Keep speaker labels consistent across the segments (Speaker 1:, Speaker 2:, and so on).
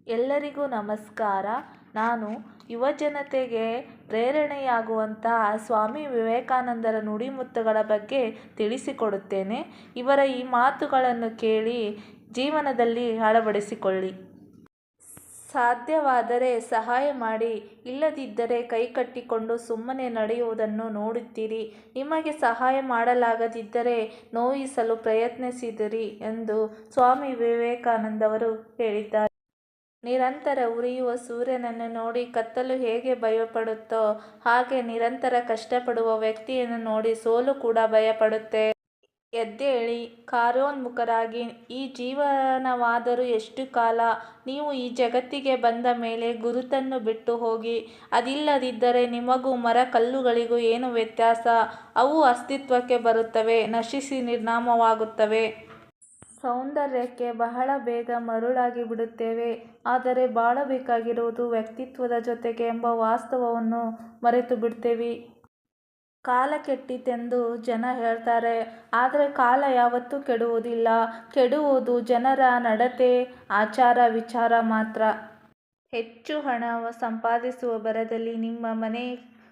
Speaker 1: ಎಲ್ಲರಿಗೂ ನಮಸ್ಕಾರ. ನಾನು ಯುವಜನತೆಗೆ ಪ್ರೇರಣೆಯಾಗುವಂತಹ ಸ್ವಾಮಿ ವಿವೇಕಾನಂದರ ನುಡಿಮುತ್ತುಗಳ ಬಗ್ಗೆ ತಿಳಿಸಿಕೊಡುತ್ತೇನೆ. ಇವರ ಈ ಮಾತುಗಳನ್ನು ಕೇಳಿ ಜೀವನದಲ್ಲಿ ಅಳವಡಿಸಿಕೊಳ್ಳಿ. ಸಾಧ್ಯವಾದರೆ ಸಹಾಯ ಮಾಡಿ, ಇಲ್ಲದಿದ್ದರೆ ಕೈಕಟ್ಟಿಕೊಂಡು ಸುಮ್ಮನೆ ನಡೆಯುವುದನ್ನು ನೋಡುತ್ತೀರಿ. ನಿಮಗೆ ಸಹಾಯ ಮಾಡಲಾಗದಿದ್ದರೆ ನೋಯಿಸಲು ಪ್ರಯತ್ನಿಸಿದಿರಿ ಎಂದು ಸ್ವಾಮಿ ವಿವೇಕಾನಂದವರು ಹೇಳಿದ್ದಾರೆ. ನಿರಂತರ ಉರಿಯುವ ಸೂರ್ಯನನ್ನು ನೋಡಿ ಕತ್ತಲು ಹೇಗೆ ಭಯಪಡುತ್ತೋ ಹಾಗೆ ನಿರಂತರ ಕಷ್ಟಪಡುವ ವ್ಯಕ್ತಿಯನ್ನು ನೋಡಿ ಸೋಲು ಕೂಡ ಭಯಪಡುತ್ತೆ. ಎದ್ದೇಳಿ, ಕಾರ್ಯೋನ್ಮುಖರಾಗಿ. ಈ ಜೀವನವಾದರೂ ಎಷ್ಟು ಕಾಲ? ನೀವು ಈ ಜಗತ್ತಿಗೆ ಬಂದ ಮೇಲೆ ಗುರುತನ್ನು ಬಿಟ್ಟು ಹೋಗಿ. ಅದಿಲ್ಲದಿದ್ದರೆ ನಿಮಗೂ ಮರ ಕಲ್ಲುಗಳಿಗೂ ಏನು ವ್ಯತ್ಯಾಸ? ಅವು ಅಸ್ತಿತ್ವಕ್ಕೆ ಬರುತ್ತವೆ, ನಶಿಸಿ ನಿರ್ನಾಮವಾಗುತ್ತವೆ. ಸೌಂದರ್ಯಕ್ಕೆ ಬಹಳ ಬೇಗ ಮರುಳಾಗಿ ಬಿಡುತ್ತೇವೆ. ಆದರೆ ಬಾಳಬೇಕಾಗಿರುವುದು ವ್ಯಕ್ತಿತ್ವದ ಜೊತೆಗೆ ಎಂಬ ವಾಸ್ತವವನ್ನು ಮರೆತು ಬಿಡ್ತೇವೆ. ಕಾಲ ಕೆಟ್ಟಿತೆಂದು ಜನ ಹೇಳ್ತಾರೆ, ಆದರೆ ಕಾಲ ಯಾವತ್ತೂ ಕೆಡುವುದಿಲ್ಲ. ಕೆಡುವುದು ಜನರ ನಡತೆ, ಆಚಾರ, ವಿಚಾರ ಮಾತ್ರ. ಹೆಚ್ಚು ಹಣ ಸಂಪಾದಿಸುವ ಭರದಲ್ಲಿ ನಿಮ್ಮ ಮನೆ,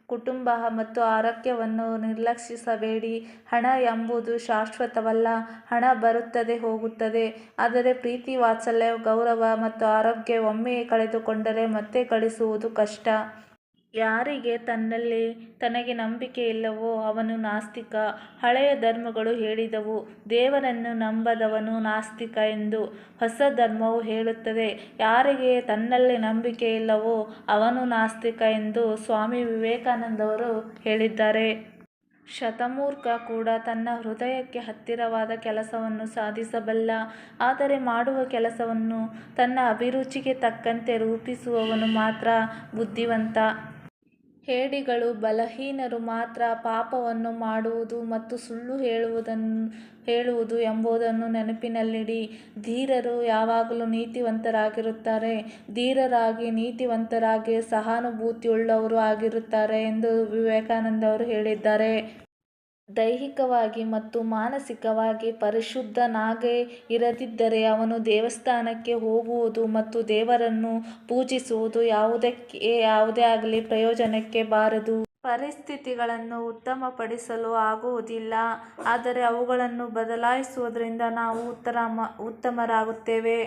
Speaker 1: ಕುಟುಂಬ ಮತ್ತು ಆರೋಗ್ಯವನ್ನು ನಿರ್ಲಕ್ಷಿಸಬೇಡಿ. ಹಣ ಎಂಬುದು ಶಾಶ್ವತವಲ್ಲ. ಹಣ ಬರುತ್ತದೆ, ಹೋಗುತ್ತದೆ. ಆದರೆ ಪ್ರೀತಿ, ವಾತ್ಸಲ್ಯ, ಗೌರವ ಮತ್ತು ಆರೋಗ್ಯ ಒಮ್ಮೆ ಕಳೆದುಕೊಂಡರೆ ಮತ್ತೆ ಗಳಿಸುವುದು ಕಷ್ಟ. ಯಾರಿಗೆ ತನಗೆ ನಂಬಿಕೆ ಇಲ್ಲವೋ ಅವನು ನಾಸ್ತಿಕ. ಹಳೆಯ ಧರ್ಮಗಳು ಹೇಳಿದವು, ದೇವರನ್ನು ನಂಬದವನು ನಾಸ್ತಿಕ ಎಂದು. ಹೊಸ ಧರ್ಮವು ಹೇಳುತ್ತದೆ, ಯಾರಿಗೆ ತನ್ನಲ್ಲಿ ನಂಬಿಕೆ ಇಲ್ಲವೋ ಅವನು ನಾಸ್ತಿಕ ಎಂದು ಸ್ವಾಮಿ ವಿವೇಕಾನಂದವರು ಹೇಳಿದ್ದಾರೆ. ಶತಮೂರ್ಖ ಕೂಡ ತನ್ನ ಹೃದಯಕ್ಕೆ ಹತ್ತಿರವಾದ ಕೆಲಸವನ್ನು ಸಾಧಿಸಬಲ್ಲ. ಆದರೆ ಮಾಡುವ ಕೆಲಸವನ್ನು ತನ್ನ ಅಭಿರುಚಿಗೆ ತಕ್ಕಂತೆ ರೂಪಿಸುವವನು ಮಾತ್ರ ಬುದ್ಧಿವಂತ. ಹೇಡಿಗಳು, ಬಲಹೀನರು ಮಾತ್ರ ಪಾಪವನ್ನು ಮಾಡುವುದು ಮತ್ತು ಸುಳ್ಳು ಹೇಳುವುದು ಎಂಬುದನ್ನು ನೆನಪಿನಲ್ಲಿಡಿ. ಧೀರರು ಯಾವಾಗಲೂ ನೀತಿವಂತರಾಗಿರುತ್ತಾರೆ. ಧೀರರಾಗಿ, ನೀತಿವಂತರಾಗಿ, ಸಹಾನುಭೂತಿಯುಳ್ಳವರು ಆಗಿರುತ್ತಾರೆ ಎಂದು ವಿವೇಕಾನಂದವರು ಹೇಳಿದ್ದಾರೆ. ದೈಹಿಕವಾಗಿ ಮತ್ತು ಮಾನಸಿಕವಾಗಿ ಪರಿಶುದ್ಧನಾಗೇ ಇರದಿದ್ದರೆ ಅವನು ದೇವಸ್ಥಾನಕ್ಕೆ ಹೋಗುವುದು ಮತ್ತು ದೇವರನ್ನು ಪೂಜಿಸುವುದು ಯಾವುದೇ ಆಗಲಿ ಪ್ರಯೋಜನಕ್ಕೆ ಬಾರದು. ಪರಿಸ್ಥಿತಿಗಳನ್ನು ಉತ್ತಮಪಡಿಸಲು ಆಗುವುದಿಲ್ಲ, ಆದರೆ ಅವುಗಳನ್ನು ಬದಲಾಯಿಸುವುದರಿಂದ ನಾವು ಉತ್ತಮರಾಗುತ್ತೇವೆ.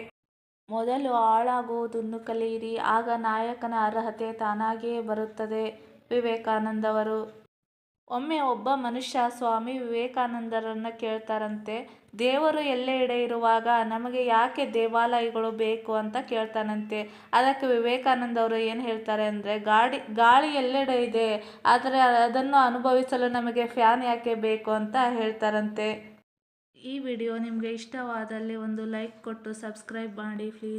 Speaker 1: ಮೊದಲು ಆಳಾಗುವುದನ್ನು ಕಲಿಯಿರಿ, ಆಗ ನಾಯಕನ ಅರ್ಹತೆ ತಾನಾಗಿಯೇ ಬರುತ್ತದೆ. ವಿವೇಕಾನಂದವರು. ಒಮ್ಮೆ ಒಬ್ಬ ಮನುಷ್ಯ ಸ್ವಾಮಿ ವಿವೇಕಾನಂದರನ್ನು ಕೇಳ್ತಾರಂತೆ, ದೇವರು ಎಲ್ಲೆಡೆ ಇರುವಾಗ ನಮಗೆ ಯಾಕೆ ದೇವಾಲಯಗಳು ಬೇಕು ಅಂತ ಕೇಳ್ತಾನಂತೆ. ಅದಕ್ಕೆ ವಿವೇಕಾನಂದವರು ಏನು ಹೇಳ್ತಾರೆ ಅಂದರೆ, ಗಾಳಿ ಎಲ್ಲೆಡೆ ಇದೆ, ಆದರೆ ಅದನ್ನು ಅನುಭವಿಸಲು ನಮಗೆ ಫ್ಯಾನ್ ಯಾಕೆ ಬೇಕು ಅಂತ ಹೇಳ್ತಾರಂತೆ. ಈ ವಿಡಿಯೋ ನಿಮಗೆ ಇಷ್ಟವಾದಲ್ಲಿ ಒಂದು ಲೈಕ್ ಕೊಟ್ಟು ಸಬ್ಸ್ಕ್ರೈಬ್ ಮಾಡಿ ಪ್ಲೀಸ್.